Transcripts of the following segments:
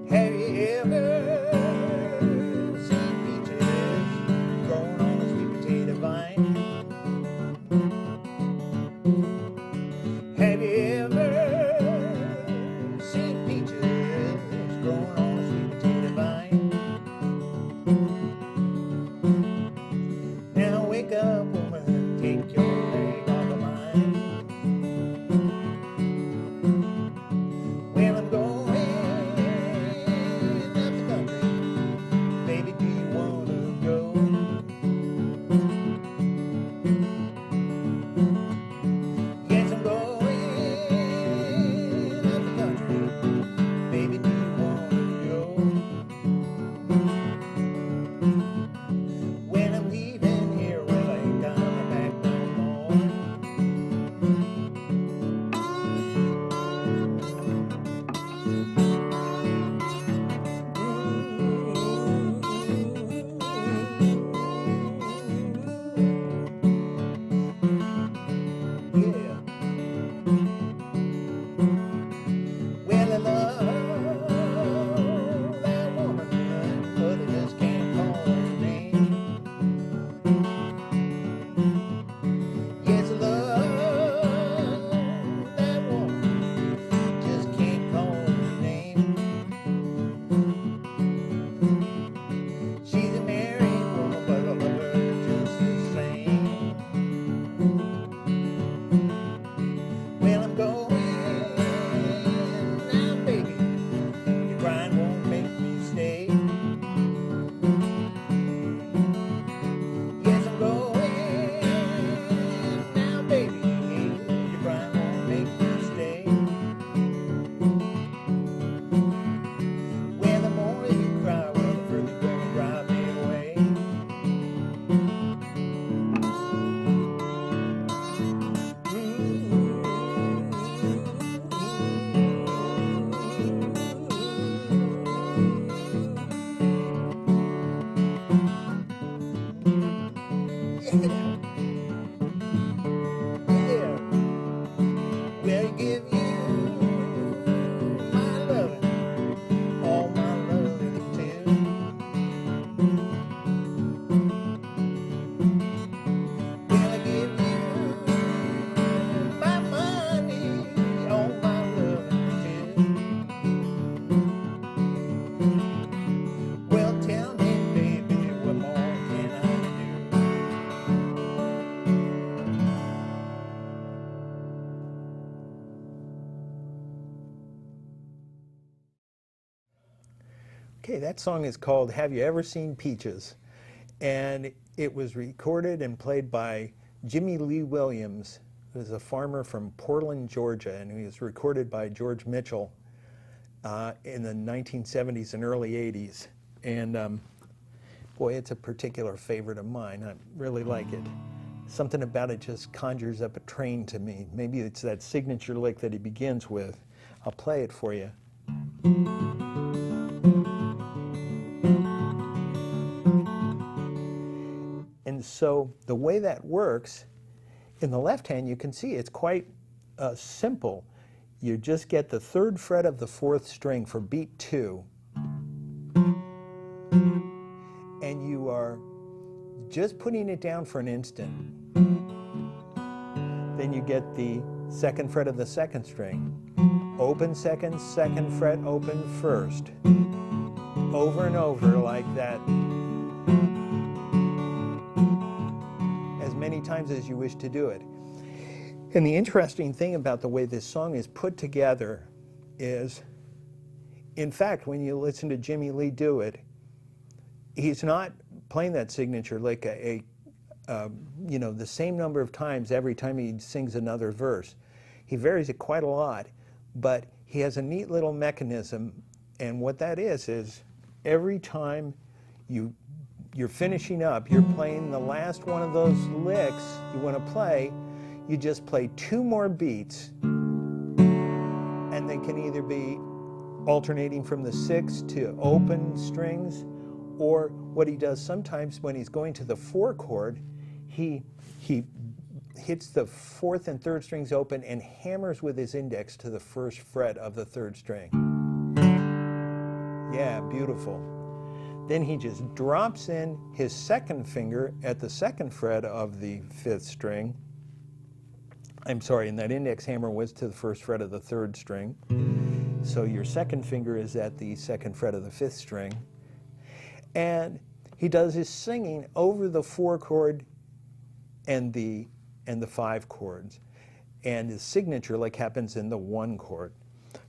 Have you ever seen peaches growing on a sweet potato vine? Have you ever seen peaches growing on a sweet potato vine? Now wake up, woman, take your leg off of mine. Well, I'm going up the country. Baby, do you want to go? Yes, I'm going up the country. Baby, do you want to go? When I'm leaving here, well, I ain't coming back no more. Yeah. Well, I love that woman, but I just can't call her name. Yes, I love that woman, just can't call her name. She's a married woman, but I love her just the same. Well, I'm going now, baby. Your crying won't make me stay. Yes, I'm going now, baby. Your crying won't make me stay. Well, the more you cry, well, the further you're gonna drive me away. Yeah. Well, give you my loving, all my loving too. Well, I give you my money, all my loving too. Well, tell me, baby, what more can I do? Okay, that song is called Have You Ever Seen Peaches? And it was recorded and played by Jimmy Lee Williams, who is a farmer from Portland, Georgia, and he was recorded by George Mitchell in the 1970s and early 80s. And boy, it's a particular favorite of mine. I really like it. Something about it just conjures up a train to me. Maybe it's that signature lick that he begins with. I'll play it for you. And so the way that works, in the left hand you can see it's quite simple. You just get the third fret of the fourth string for beat 2, and you are just putting it down for an instant. Then you get the second fret of the second string. Open second, second fret, open first. Over and over like that. As many times as you wish to do it. And the interesting thing about the way this song is put together is, in fact, when you listen to Jimmy Lee do it, he's not playing that signature lick the same number of times every time he sings another verse. He varies it quite a lot, but he has a neat little mechanism, and what that is every time you're finishing up, you're playing the last one of those licks you want to play, you just play 2 more beats, and they can either be alternating from the 6 to open strings, or what he does sometimes when he's going to the 4 chord, he hits the fourth and third strings open and hammers with his index to the first fret of the third string. Yeah, beautiful. Then he just drops in his second finger at the second fret of the fifth string. I'm sorry, and that index hammer was to the first fret of the third string. So your second finger is at the second fret of the fifth string. And he does his singing over the 4 chord and the 5 chords. And his signature lick happens in the 1 chord.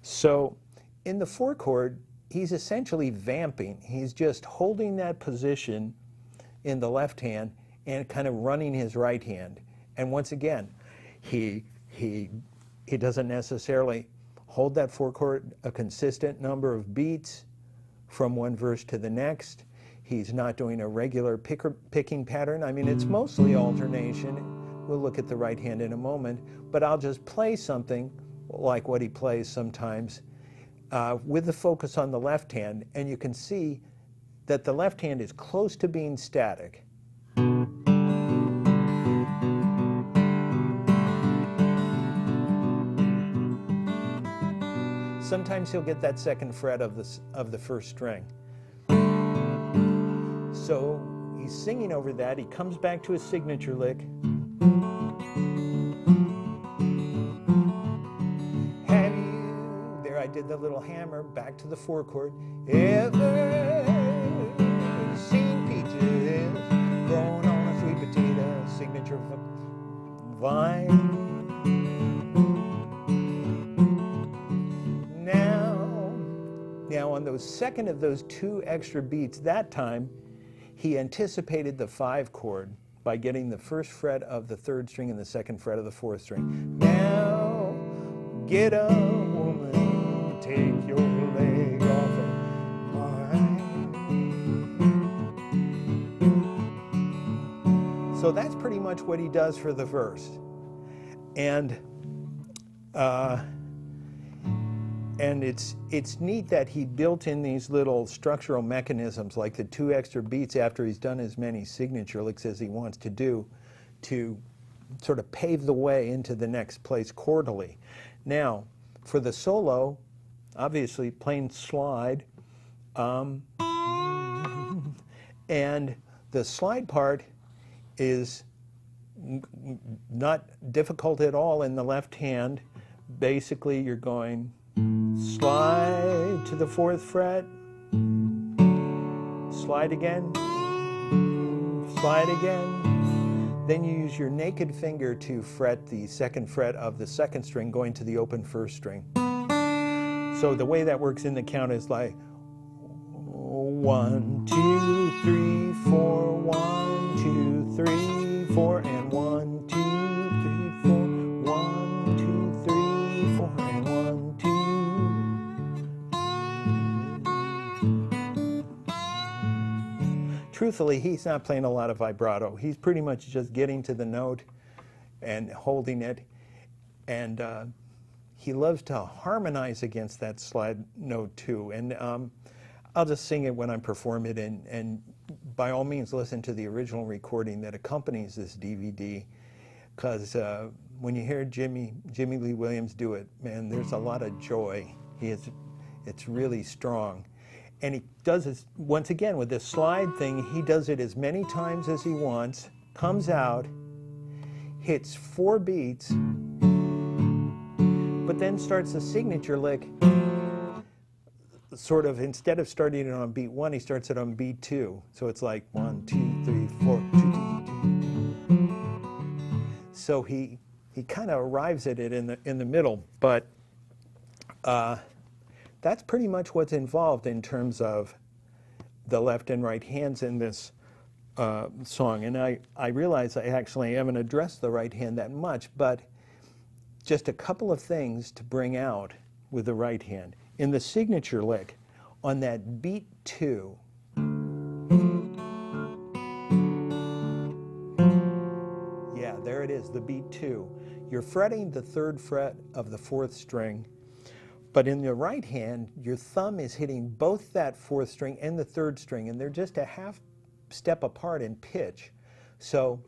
So in the 4 chord, he's essentially vamping. He's just holding that position in the left hand and kind of running his right hand. And once again, he doesn't necessarily hold that 4 chord a consistent number of beats from one verse to the next. He's not doing a regular picking pattern. I mean, it's mostly alternation. We'll look at the right hand in a moment, but I'll just play something like what he plays sometimes with the focus on the left hand, and you can see that the left hand is close to being static. Sometimes he'll get that second fret of the first string. So he's singing over that. He comes back to his signature lick. Have you, there I did the little hammer, back to the 4 chord. Ever seen peaches growing on a sweet potato, signature vine? Now on those second of those 2 extra beats, that time he anticipated the 5 chord by getting the first fret of the 3rd string and the 2nd fret of the 4th string. Now get up, woman, take your leg off of mine. So that's pretty much what he does for the verse. And it's neat that he built in these little structural mechanisms, like the 2 extra beats after he's done as many signature licks as he wants to do, to sort of pave the way into the next place chordally. Now, for the solo, obviously plain slide, and the slide part is not difficult at all in the left hand. Basically, you're going slide to the 4th fret, slide again, slide again. Then you use your naked finger to fret the 2nd fret of the 2nd string going to the open 1st string. So the way that works in the count is like 1, 2, 3, 4, 1, 2, 3, 4, and 1, 2, 3, 4, 1, 2, 3, 4, and 1, 2. Truthfully, he's not playing a lot of vibrato. He's pretty much just getting to the note and holding it. And he loves to harmonize against that slide note too. And I'll just sing it when I perform it. And by all means, listen to the original recording that accompanies this DVD. Because when you hear Jimmy Lee Williams do it, man, there's a lot of joy. It's really strong. And he does this, once again, with this slide thing, he does it as many times as he wants, comes out, hits 4 beats, but then starts the signature lick, sort of, instead of starting it on beat 1, he starts it on beat 2. So it's like 1, 2, 3, 4, 2, 2, 2. So he kind of arrives at it in the middle, but that's pretty much what's involved in terms of the left and right hands in this song. And I realize I actually haven't addressed the right hand that much, but just a couple of things to bring out with the right hand. In the signature lick, on that beat 2, yeah, there it is, the beat 2. You're fretting the 3rd fret of the 4th string, but in the right hand, your thumb is hitting both that 4th string and the 3rd string, and they're just a half step apart in pitch. So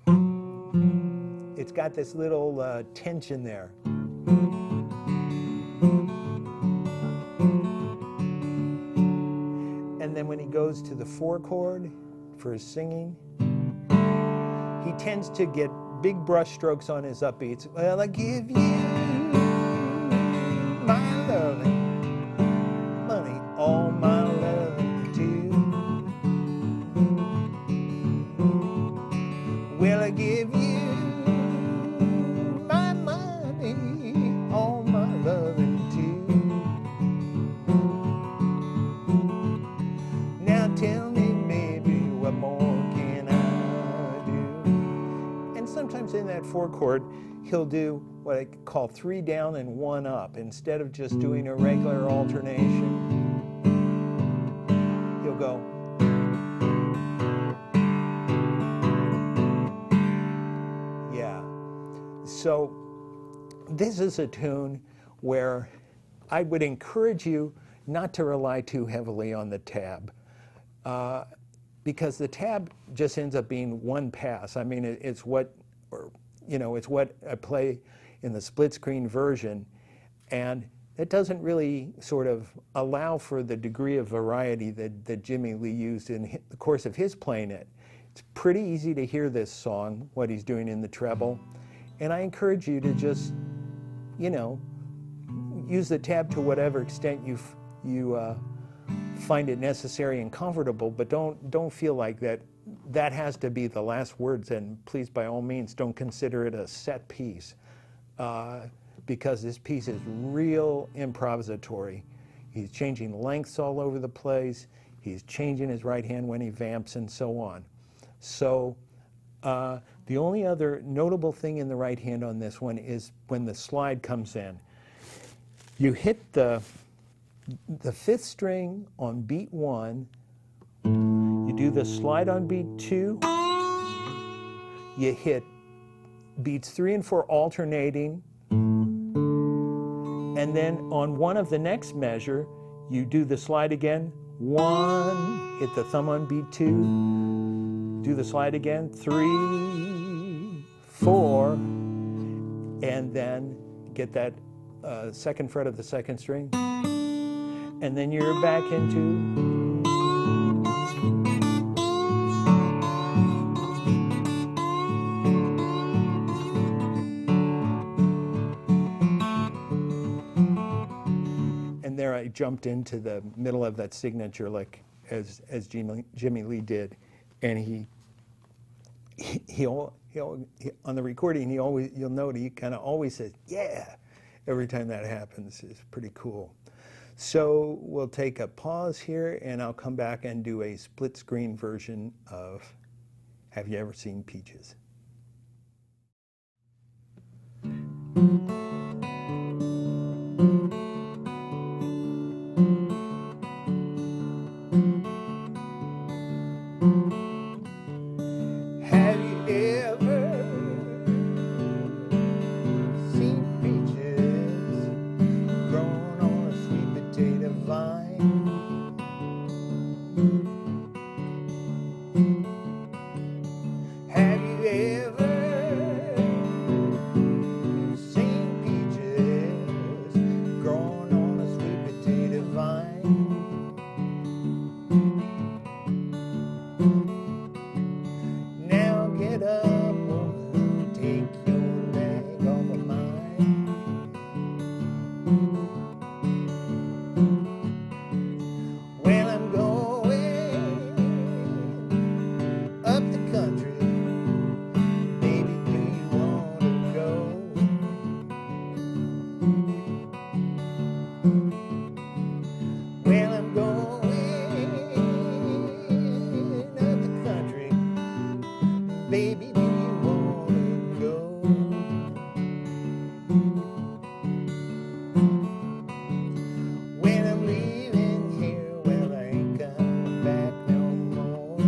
it's got this little tension there. And then when he goes to the 4 chord for his singing, he tends to get big brush strokes on his upbeats. Well, I give you my loving, money, all my loving too. Well, I give you my money, all my loving too. Now tell me, baby, what more can I do? And sometimes in that 4 chord, he'll do what I call 3 down and 1 up. Instead of just doing a regular alternation, he'll go. Yeah. So this is a tune where I would encourage you not to rely too heavily on the tab. Because the tab just ends up being 1 pass. I mean, it's what I play in the split screen version, and it doesn't really sort of allow for the degree of variety that Jimmy Lee used in the course of his playing it. It's pretty easy to hear this song, what he's doing in the treble, and I encourage you to just, use the tab to whatever extent you find it necessary and comfortable, but don't feel like that has to be the last words, and please, by all means, don't consider it a set piece, because this piece is real improvisatory. He's changing lengths all over the place. He's changing his right hand when he vamps and so on. So the only other notable thing in the right hand on this one is when the slide comes in. You hit the 5th string on beat 1, you do the slide on beat 2, you hit beats 3 and 4 alternating, and then on one of the next measure, you do the slide again, 1, hit the thumb on beat 2, do the slide again, 3, 4, and then get that 2nd fret of the 2nd string. And then you're back into. And there I jumped into the middle of that signature, like as Jimmy Lee did, and he on the recording you'll note he kind of always says yeah every time that happens. It's pretty cool. So we'll take a pause here, and I'll come back and do a split screen version of Have You Ever Seen Peaches? Have you ever seen peaches growing on a sweet potato vine? Have you ever seen peaches growing on a sweet potato vine? Now get up, woman, take your leg off of mine. Well, I'm going up the country. Baby, do you want to go? Well, I'm going up the country. Baby, do you want to go? When I'm leaving here, well, I ain't coming back no more.